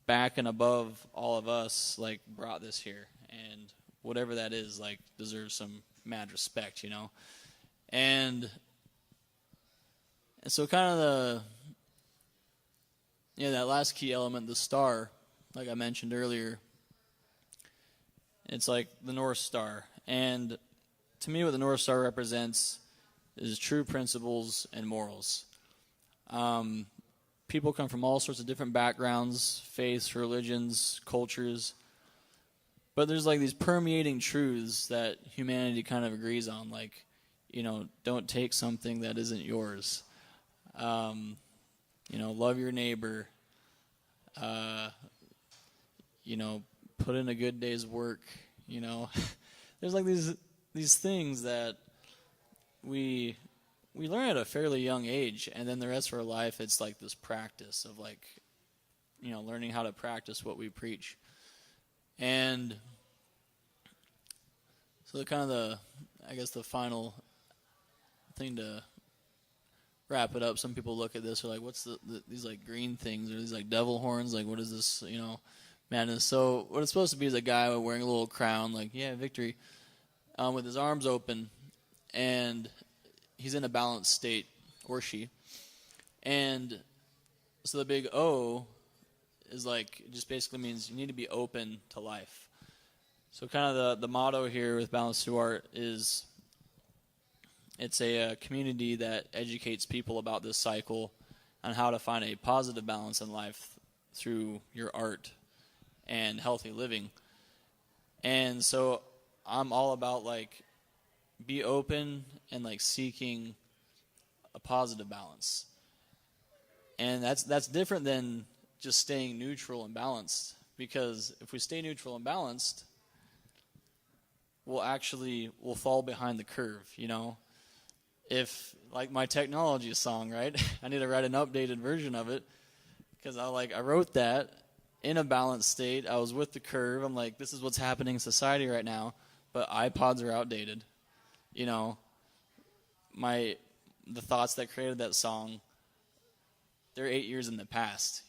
back and above all of us, like, brought this here. And whatever that is, like, deserves some mad respect, And so kind of that last key element, the star, like I mentioned earlier, it's like the North Star. And to me, what the North Star represents is true principles and morals. People come from all sorts of different backgrounds, faiths, religions, cultures. But there's like these permeating truths that humanity kind of agrees on, like, don't take something that isn't yours. Love your neighbor. Put in a good day's work. There's like these things that we learn at a fairly young age, and then the rest of our life, it's like this practice of, like, learning how to practice what we preach. And so the final thing to wrap it up, some people look at this, are like, what's these like green things, or these like devil horns, like, what is this, madness? So what it's supposed to be is a guy wearing a little crown, like, yeah, victory, with his arms open, and he's in a balanced state, or she. And so the big O is like, it just basically means you need to be open to life. So kind of the motto here with Balance Through Art is, it's a community that educates people about this cycle on how to find a positive balance in life through your art and healthy living. And so I'm all about, like, be open and, like, seeking a positive balance. And that's different than just staying neutral and balanced, because if we stay neutral and balanced, we'll fall behind the curve, If, like, my technology song, right? I need to write an updated version of it, because I wrote that in a balanced state. I was with the curve. I'm like, this is what's happening in society right now, but iPods are outdated. The thoughts that created that song, they're 8 years in the past,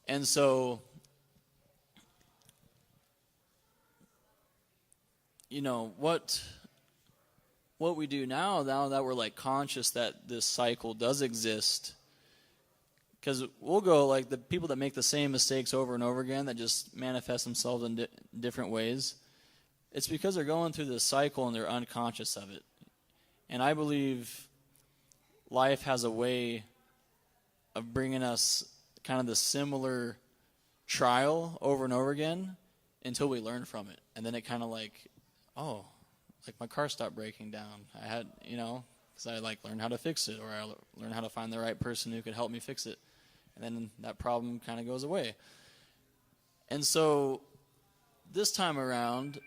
And so, what we do now that we're, like, conscious that this cycle does exist, Because we'll go, like, the people that make the same mistakes over and over again that just manifest themselves in different ways, it's because they're going through this cycle and they're unconscious of it. And I believe life has a way of bringing us kind of the similar trial over and over again until we learn from it. And then it kind of like, oh, like my car stopped breaking down. I had, because I like learned how to fix it, or I learned how to find the right person who could help me fix it. And then that problem kind of goes away. And so this time around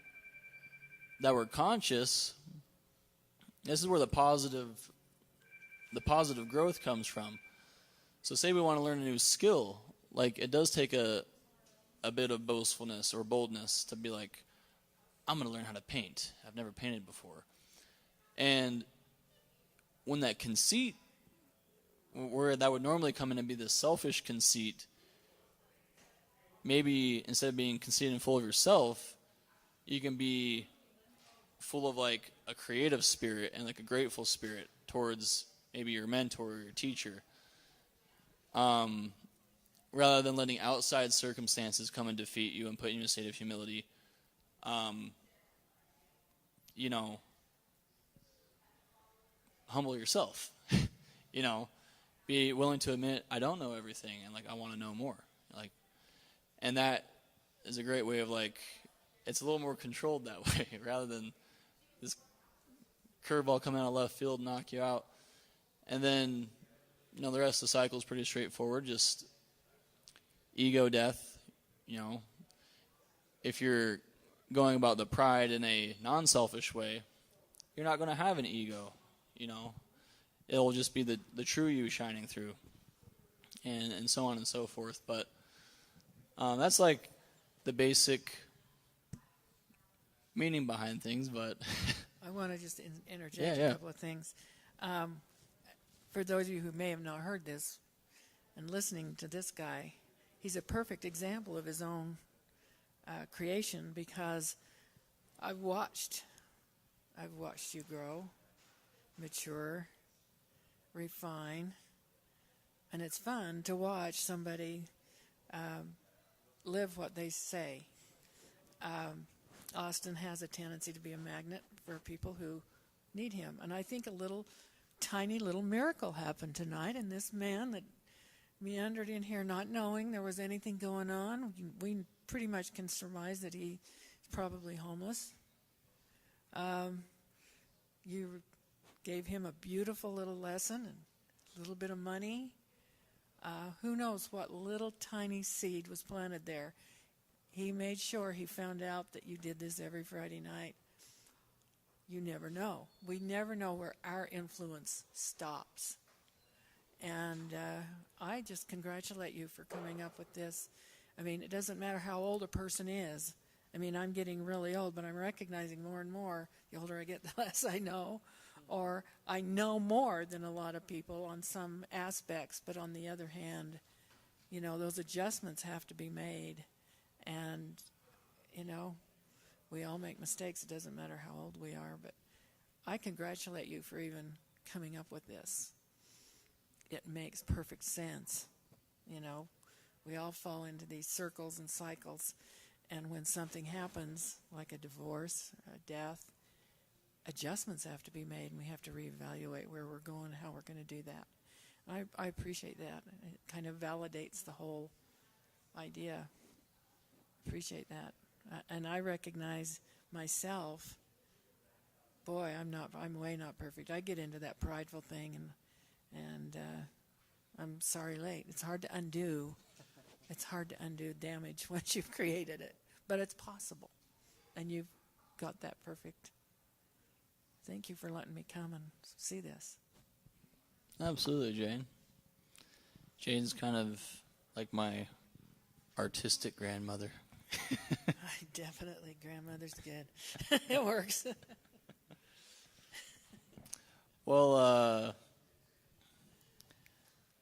that we're conscious, this is where the positive growth comes from. So say we want to learn a new skill, like it does take a bit of boastfulness or boldness to be like, I'm going to learn how to paint. I've never painted before. And when that conceit, where that would normally come in and be this selfish conceit, maybe instead of being conceited and full of yourself, you can be full of like a creative spirit and like a grateful spirit towards maybe your mentor or your teacher, rather than letting outside circumstances come and defeat you and put you in a state of humility. Humble yourself. Be willing to admit I don't know everything and like I want to know more. Like, and that is a great way of like, it's a little more controlled that way rather than this curveball coming out of left field and knock you out. And then, the rest of the cycle is pretty straightforward. Just ego death. If you're going about the pride in a non-selfish way, you're not going to have an ego. It'll just be the true you shining through, and so on and so forth. But that's like the basic meaning behind things. But I want to just interject a couple of things. For those of you who may have not heard this, and listening to this guy, he's a perfect example of his own creation, because I've watched you grow, mature, refine, and it's fun to watch somebody live what they say. Austin has a tendency to be a magnet for people who need him, and I think tiny little miracle happened tonight, and this man that meandered in here not knowing there was anything going on, we pretty much can surmise that he's probably homeless. You gave him a beautiful little lesson and a little bit of money. Who knows what little tiny seed was planted there. He made sure he found out that you did this every Friday night. You never know. We never know where our influence stops. And I just congratulate you for coming up with this. I mean, it doesn't matter how old a person is. I mean, I'm getting really old, but I'm recognizing more and more, the older I get, the less I know. Or I know more than a lot of people on some aspects, but on the other hand, those adjustments have to be made. And, we all make mistakes. It doesn't matter how old we are, but I congratulate you for even coming up with this. It makes perfect sense. We all fall into these circles and cycles, and when something happens, like a divorce, a death, adjustments have to be made, and we have to reevaluate where we're going, how we're going to do that. I appreciate that. It kind of validates the whole idea. Appreciate that. And I recognize myself, boy, I'm way not perfect. I get into that prideful thing, and I'm sorry late. It's hard to undo. It's hard to undo damage once you've created it. But it's possible. And you've got that perfect. Thank you for letting me come and see this. Absolutely, Jane. Jane's kind of like my artistic grandmother. Definitely, grandmother's good. It works. Well, I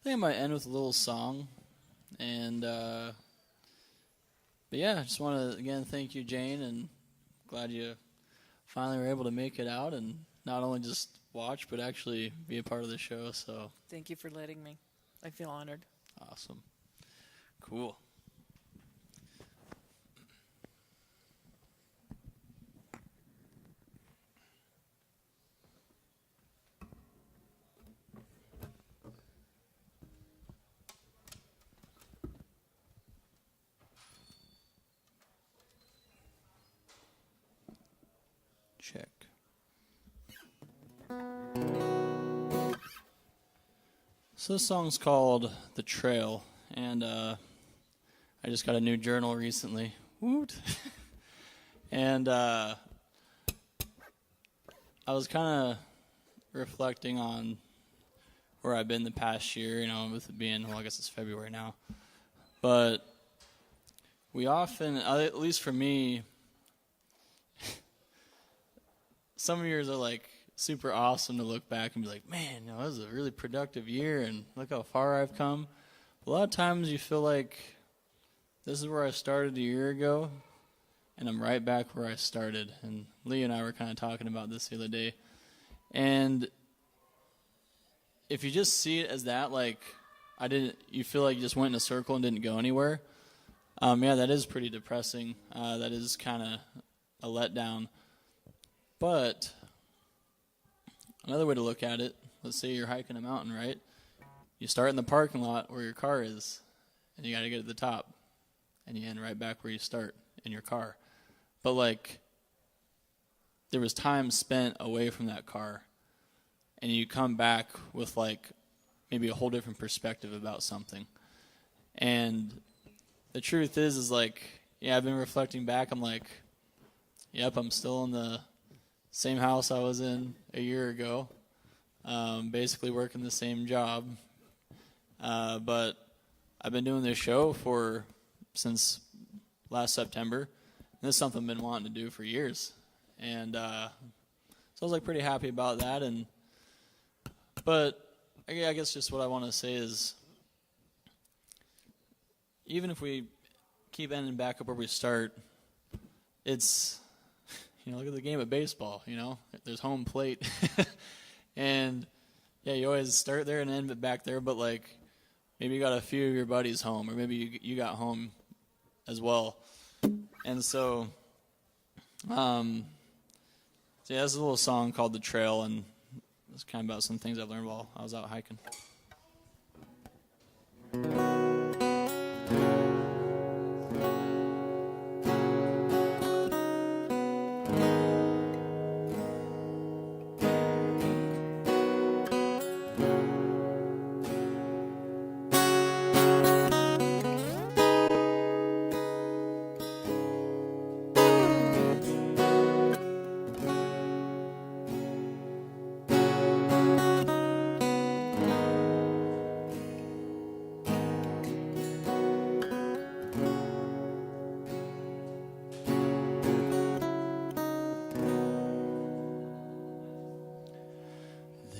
think I might end with a little song. And, but yeah, I just want to, again, thank you, Jane, and glad you finally were able to make it out and not only just watch, but actually be a part of the show. So Thank you for letting me. I feel honored. Awesome. Cool. Check. So this song's called The Trail, and I just got a new journal recently. Woot! And I was kind of reflecting on where I've been the past year, with it being, well, I guess it's February now. But we often, at least for me, some years are like super awesome to look back and be like, man, that was a really productive year and look how far I've come. A lot of times you feel like this is where I started a year ago and I'm right back where I started. And Lee and I were kind of talking about this the other day. And if you just see it as that, like you feel like you just went in a circle and didn't go anywhere. Yeah, that is pretty depressing. That is kind of a letdown. But another way to look at it, let's say you're hiking a mountain, right? You start in the parking lot where your car is, and you got to get to the top, and you end right back where you start in your car. But, like, there was time spent away from that car, and you come back with, like, maybe a whole different perspective about something. And the truth is like, yeah, I've been reflecting back. I'm like, yep, I'm still in the same house I was in a year ago, basically working the same job. But I've been doing this show since last September, and this is something I've been wanting to do for years. And so I was like pretty happy about that. But I guess just what I want to say is, even if we keep ending back up where we start, it's, look at the game of baseball, there's home plate. And, yeah, you always start there and end it back there, but, like, maybe you got a few of your buddies home, or maybe you got home as well. And so, yeah, there's a little song called The Trail, and it's kind of about some things I learned while I was out hiking.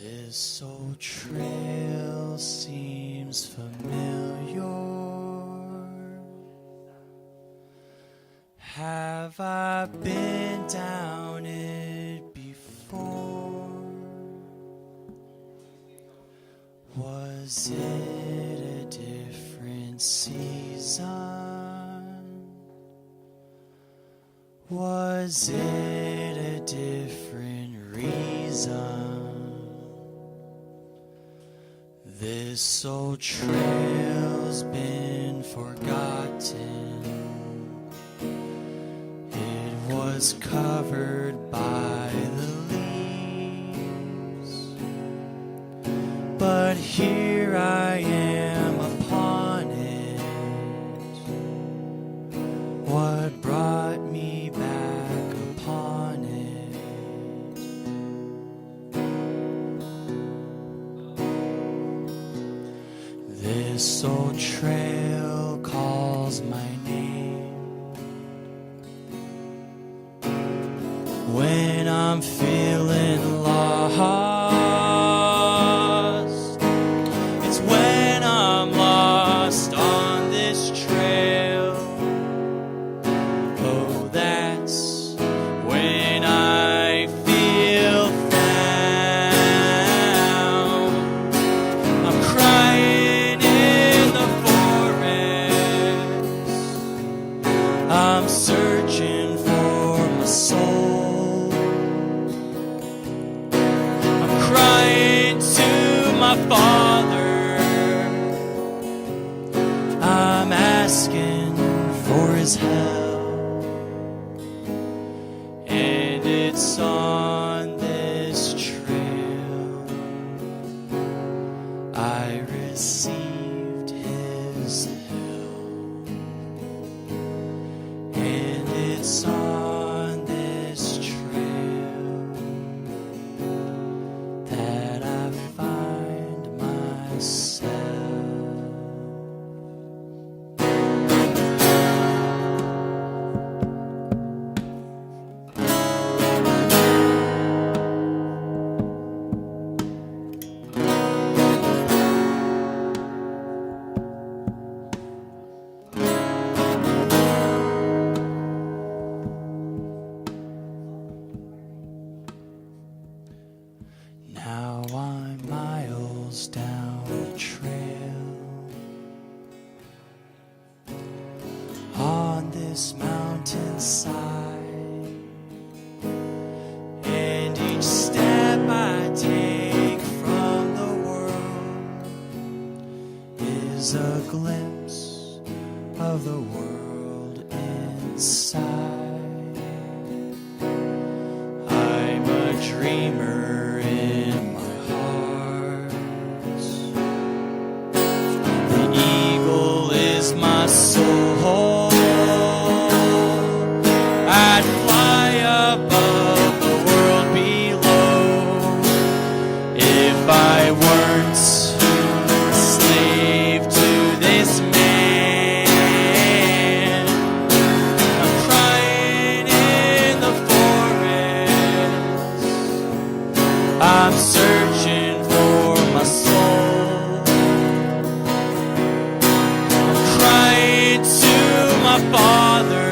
This old trail seems familiar. Have I been down it before? Was it a different season? Was it a different reason? This old trail's been forgotten. It was covered by the leaves, but here I am upon it. What brought me back upon it? This old trail calls my name when I'm feeling lost. It's when I'm lost on this trail. Oh, that's when I feel found. I'm crying in the glimpse of the world inside. I'm a dreamer in my heart. The eagle is my soul. I'd fly above the world below if I weren't a slave to this man. I'm crying in the forest. I'm searching for my soul. I'm crying to my Father.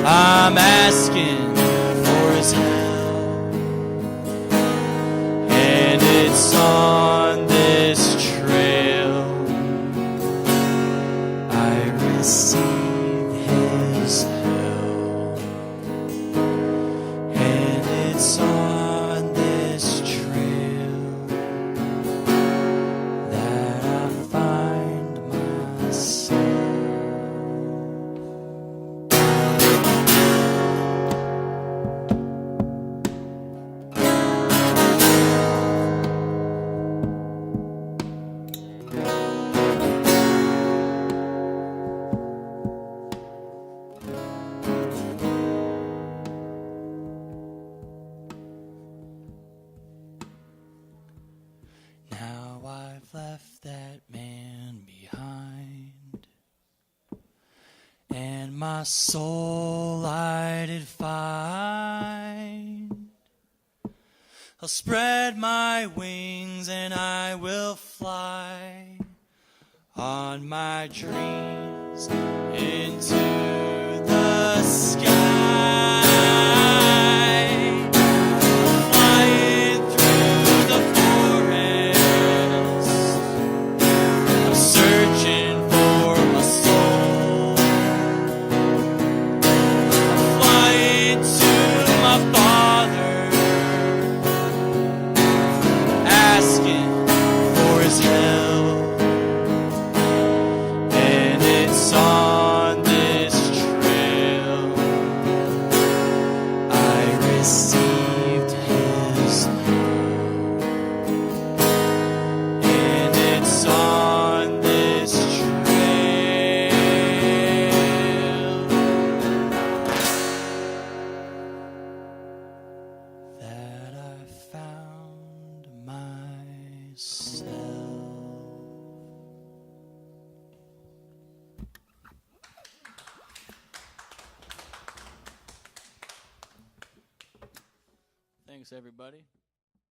I'm asking for his help, and it's on this trail I receive his help, and it's on this trail that I find myself. Now I've left that man behind, and my soul I did find. I'll spread my wings and I will fly on my dreams into the sky. Flying through the forest, I'm searching for my soul. I'm flying to my Father, asking for his help, and it's on this trail I received his help, and it's on this trail that I found myself. Thanks, everybody.